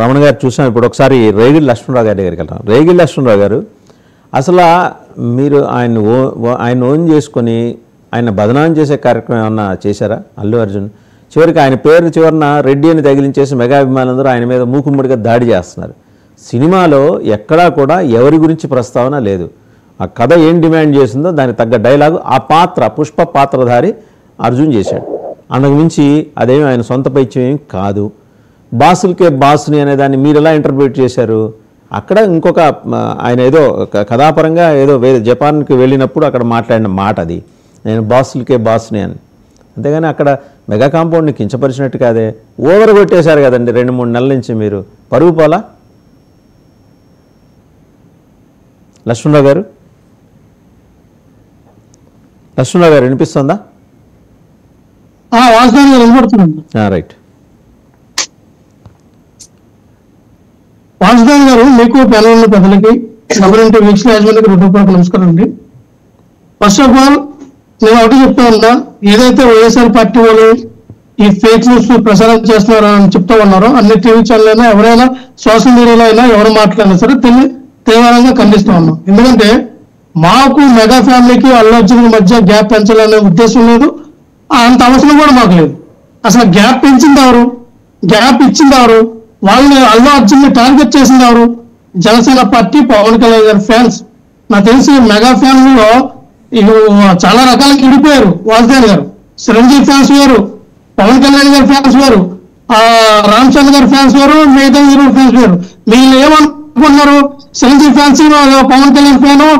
రమణ గారు చూసాం. ఇప్పుడు ఒకసారి రేగిడి లక్ష్మణరావు గారి దగ్గరికి వెళ్తాం. రేగిడి లక్ష్మణరావు గారు, అసలు మీరు ఆయన ఓన్ చేసుకొని ఆయన బదనాం చేసే కార్యక్రమం ఏమన్నా చేశారా అల్లు అర్జున్? చివరికి ఆయన పేరు చివరిన రెడ్డి అని తగిలించేసి మెగా అభిమానులందరూ ఆయన మీద మూకుమ్మడిగా దాడి చేస్తున్నారు. సినిమాలో ఎక్కడా కూడా ఎవరి గురించి ప్రస్తావన లేదు. ఆ కథ ఏం డిమాండ్ చేసిందో దానికి తగ్గ డైలాగు ఆ పాత్ర పుష్ప పాత్రధారి అర్జున్ చేశాడు. అందుకు మించి అదేమి ఆయన సొంత పైత్యం ఏం కాదు. బాసులకే బాసుని అనే దాన్ని మీరు ఎలా ఇంటర్ప్రిట్ చేశారు? అక్కడ ఇంకొక ఆయన ఏదో కథాపరంగా ఏదో వేరే జపాన్కి వెళ్ళినప్పుడు అక్కడ మాట్లాడిన మాట అది, నేను బాసులకే బాసుని అని. అంతేగాని అక్కడ మెగా కాంపౌండ్ని కించపరిచినట్టు కాదే. ఓవర్ కొట్టేశారు కదండి 2-3 నెలల నుంచి. మీరు పరుగు పోలా? లక్ష్మణరావు గారు వినిపిస్తుందా? రైట్. వాసుదేవ్ గారు, మీకు పిల్లల పెద్దలకి గవర్నమెంట్ వీక్షణ యాజమాన్యానికి హృదయపూర్వక నమస్కారం అండి. ఫస్ట్ ఆఫ్ ఆల్ నేను ఒకటి చెప్తా ఉన్నా, ఏదైతే వైఎస్ఆర్ పార్టీ వాళ్ళు ఈ ఫేక్ న్యూస్ ప్రసారం చేస్తున్నారో అని చెప్తా ఉన్నారో, అన్ని టీవీ ఛానల్ అయినా ఎవరైనా సోషల్ మీడియాలో అయినా ఎవరు మాట్లాడినా సరే తీవ్రంగా ఖండిస్తా ఉన్నాం. ఎందుకంటే మాకు మెగా ఫ్యామిలీకి అల్లు అర్జున్ మధ్య గ్యాప్ పెంచాలనే ఉద్దేశం లేదు, అంత అవసరం కూడా మాకు లేదు. అసలు గ్యాప్ పెంచింది ఎవరు? గ్యాప్ ఇచ్చింది ఎవరు? వాళ్ళని అల్లు అర్జున్ ని టార్గెట్ చేసింది ఎవరు? జనసేన పార్టీ, పవన్ కళ్యాణ్ గారి ఫ్యాన్స్. నాకు తెలిసి మెగా ఫ్యామిలీలో చాలా రకాలకి విడిపోయారు. వాసుదేవ్ గారు చిరంజీవి ఫ్యాన్స్ వేరు, పవన్ కళ్యాణ్ గారి ఫ్యాన్స్ వేరు, రామ్ చంద్ర గారి ఫ్యాన్స్ వేరు, మిగతా హీరో ఫ్యాన్స్ వేరు. వీళ్ళు ఏమనుకుంటున్నారు? Chiranjeevi fans Pawan Kalyan fan,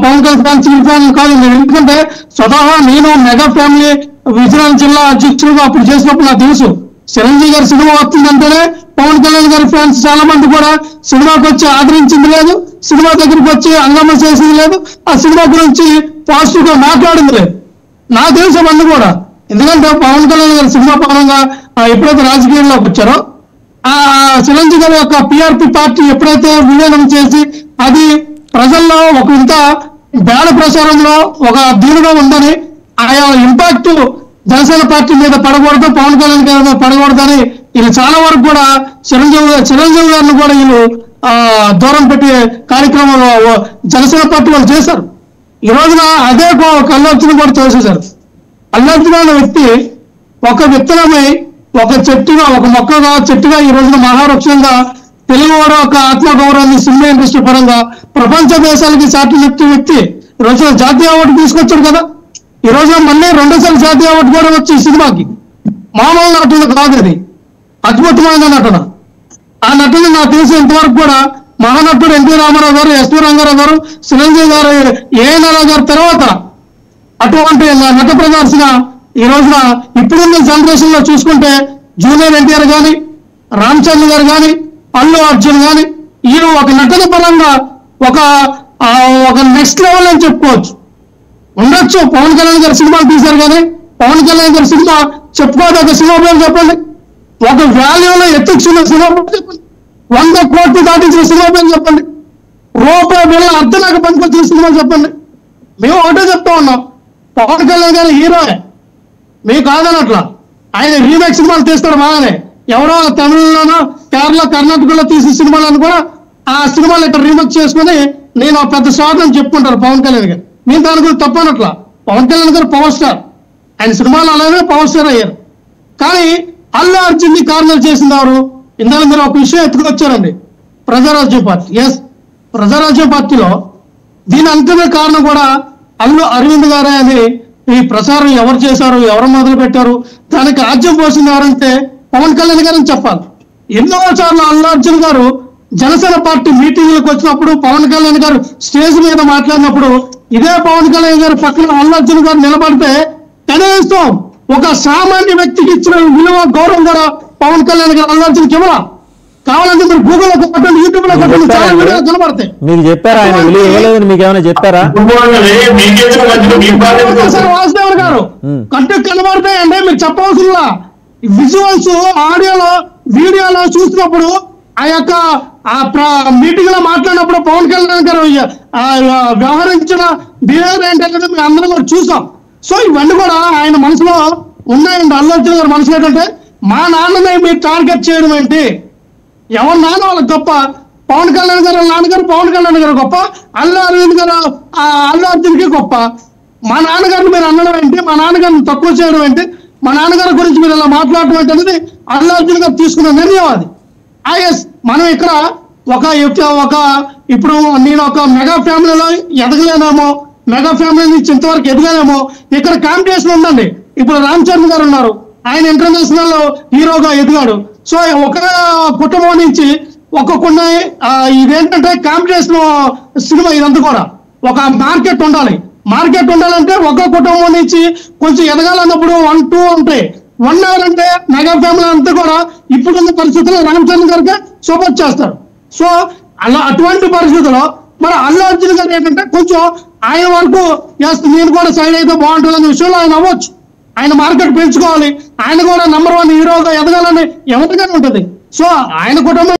Pawan Kalyan fans fan కాదు. ఎందుకంటే స్వతహా నేను మెగా ఫ్యామిలీ విజయనగరం జిల్లా అధ్యక్షుడుగా అప్పుడు చేసినప్పుడు నాకు తెలుసు, చిరంజీవి గారి సినిమా వస్తుందంటేనే పవన్ కళ్యాణ్ గారి ఫ్యాన్స్ చాలా మంది కూడా సినిమాకి వచ్చి ఆదరించింది లేదు, సినిమా దగ్గరికి వచ్చి హంగామా చేసింది లేదు, ఆ సినిమా గురించి పాజిటివ్ గా మాట్లాడింది లేదు. నాకు తెలుసు అవన్నీ కూడా. ఎందుకంటే పవన్ కళ్యాణ్ గారి సినిమా పరంగా ఎప్పుడైతే రాజకీయాల్లోకి వచ్చారో, ఆ చిరంజీవి గారి యొక్క పిఆర్పి పార్టీ ఎప్పుడైతే విలీనం చేసి అది ప్రజల్లో ఒక ఇంత బేడ ప్రచారంలో ఒక దీనిగా ఉందని, ఆయా ఇంపాక్ట్ జనసేన పార్టీ మీద పడకూడదు, పవన్ కళ్యాణ్ గారి మీద పడకూడదని వీళ్ళు చాలా వరకు కూడా చిరంజీవి గారిని కూడా వీళ్ళు దూరం పెట్టే కార్యక్రమంలో జనసేన పార్టీ వాళ్ళు చేశారు. ఈ రోజున అదే అల్లు అర్జున్ కూడా తోసేశారు. అల్లు అర్జున్ అనే వ్యక్తి ఒక విత్తనమై ఒక చెట్టుగా, ఒక మొక్కగా, చెట్టుగా ఈ రోజున మహావృక్షంగా తెలుగు వాడు ఒక ఆత్మగౌరవాన్ని సినిమా ఇండస్ట్రీ పరంగా ప్రపంచ దేశాలకి చాటి వ్యక్తి ఈ రోజున జాతీయ అవార్డు తీసుకొచ్చాడు కదా. ఈ రోజున మళ్ళీ 2సార్లు జాతీయ అవార్డు కూడా వచ్చి సినిమాకి. మామూలు నటుడు కాదు, అది అద్భుతమైన నటన. ఆ నటుడు నాకు తెలిసి ఇంతవరకు కూడా మహానటుడు ఎన్టీ రామారావు గారు, ఎస్వి రంగారావు గారు, చిరంజీవి గారు, ఏఎన్ఆర్ గారు తర్వాత అటువంటి నట ప్రదర్శన ఈ రోజున ఇప్పుడున్న జనరేషన్ లో చూసుకుంటే జూనియర్ ఎన్టీఆర్ కానీ, రామ్ చంద్ర గారు కానీ, అల్లు అర్జున్ కానీ వీళ్ళు ఒక నటన పరంగా ఒక నెక్స్ట్ లెవెల్ అని చెప్పుకోవచ్చు. ఉండొచ్చు పవన్ కళ్యాణ్ గారి సినిమాలు తీశారు కానీ పవన్ కళ్యాణ్ గారి సినిమా చెప్పుకోదగ్గ సినిమా పేరు చెప్పండి. ఒక వాల్యూలో ఎత్తుకున్న సినిమా పేరు చెప్పండి. 100 కోట్లు దాటించిన సినిమా పేరు చెప్పండి. రూపాయి వేల అర్ధనాక పనికొచ్చిన సినిమా చెప్పండి. మేము ఒకటే చెప్తా ఉన్నాం, పవన్ కళ్యాణ్ గారి హీరోయే, మీకు కాదనట్లా. ఆయన రీమేక్ సినిమాలు తీస్తారు బాగానే. ఎవరో తమిళలోనో కేరళ కర్ణాటకలో తీసిన సినిమాలను కూడా ఆ సినిమాలు ఇక్కడ రీమేక్ చేసుకుని నేను పెద్ద షాట్ అని చెప్పుకుంటారు పవన్ కళ్యాణ్ గారు. మేము దాని గురించి తప్పనట్లా. పవన్ కళ్యాణ్ గారు పవర్ స్టార్, ఆయన సినిమాలు అలాగే పవర్ స్టార్ అయ్యారు. కానీ అల్లు అర్జున్ ని కార్నర్ చేసింది ఎవరు? ఇందులో మీరు ఒక విషయం ఎత్తుకొచ్చారండి, ప్రజారాజ్యం పార్టీ. ఎస్, ప్రజారాజ్యం పార్టీలో దీని అంతమే కారణం కూడా అల్లు అరవింద్ గారే అని ఈ ప్రచారం ఎవరు చేశారు, ఎవరు మొదలు పెట్టారు, దానికి ఆజ్యం పోసింది ఎవరంటే పవన్ కళ్యాణ్ గారని చెప్పాలి. ఎన్నో సార్లు అల్లు అర్జున్ గారు జనసేన పార్టీ మీటింగ్లకు వచ్చినప్పుడు, పవన్ కళ్యాణ్ గారు స్టేజ్ మీద మాట్లాడినప్పుడు ఇదే పవన్ కళ్యాణ్ గారు పక్కన అల్లు అర్జున్ గారు నిలబడితే కనీసం ఒక సామాన్య వ్యక్తికి ఇచ్చిన విలువ, గౌరవం కూడా పవన్ కళ్యాణ్ గారు అల్లు అర్జున్కి ఇవ్వాల. కావాలంటే మీరు గూగుల్లో కొట్టండి, యూట్యూబ్ లో కొట్టండి, చాలా వీడియోలు కనబడతాయి. మీకు చెప్పారా ఆయన విలువ ఇవ్వలేదని? మీకు ఏమైనా చెప్పారా? వాసుదేవ్ గారు కట్టు కనబడతాయంటే మీకు చెప్పవలసిన విజువల్స్ ఆడియోలో వీడియోలో చూసినప్పుడు ఆ యొక్క మీటింగ్ లో మాట్లాడినప్పుడు పవన్ కళ్యాణ్ గారు వ్యవహరించిన బిహేవియర్ ఏంటంటే మేము అందరం కూడా చూసాం. సో ఇవన్నీ కూడా ఆయన మనసులో ఉన్నాయండి. అల్లు అర్జున్ గారు మనసులో ఏంటంటే మా నాన్నని మీరు టార్గెట్ చేయడం ఏంటి, ఎవరి నాన్న వాళ్ళకి గొప్ప. పవన్ కళ్యాణ్ గారు నాన్నగారు పవన్ కళ్యాణ్ గారు గొప్ప, అల్లు అరవింద్ గారు అల్లు అర్జున్కి గొప్ప. మా నాన్నగారిని మీరు అనడం ఏంటి, మా నాన్నగారిని తక్కువ చేయడం ఏంటి, మా నాన్నగారి గురించి మీరు ఇలా మాట్లాడటం ఏంటి అనేది అల్లు అర్జున్ గారు తీసుకున్న నిర్ణయం అది. మనం ఇక్కడ ఇప్పుడు నేను ఒక మెగా ఫ్యామిలీలో ఎదగలేనేమో, మెగా ఫ్యామిలీ నుంచి ఇంతవరకు ఎదగలేమో. ఇక్కడ కాంపిటీషన్ ఉందండి. ఇప్పుడు రామ్ చరణ్ గారు ఉన్నారు, ఆయన ఇంటర్నేషనల్ హీరోగా ఎదిగాడు. సో ఒక కుటుంబం నుంచి ఒక్కొక్క ఇదేంటంటే కాంపిటీషన్ సినిమా. ఇదంతా కూడా ఒక మార్కెట్ ఉండాలి. మార్కెట్ ఉండాలంటే ఒక్క కుటుంబం నుంచి కొంచెం ఎదగాలన్నప్పుడు 1, 2 ఉంటాయి. 1 ఎవరంటే మెగా ఫ్యామిలీ అంతా కూడా ఇప్పుడున్న పరిస్థితుల్లో రామ్ చరణ్ గారికి సపోర్ట్ చేస్తారు. సో అటువంటి పరిస్థితుల్లో మరి అల్లు అర్జున్ గారు ఏంటంటే కొంచెం ఆయన వరకు నేను కూడా సైడ్ అయితే బాగుంటుంది అనే విషయంలో ఆయన అవ్వచ్చు. ఆయన మార్కెట్ పెంచుకోవాలి, ఆయన కూడా నంబర్ 1 హీరోగా ఎదగాలని ఎవరికైనా ఉంటుంది. సో ఆయన కుటుంబం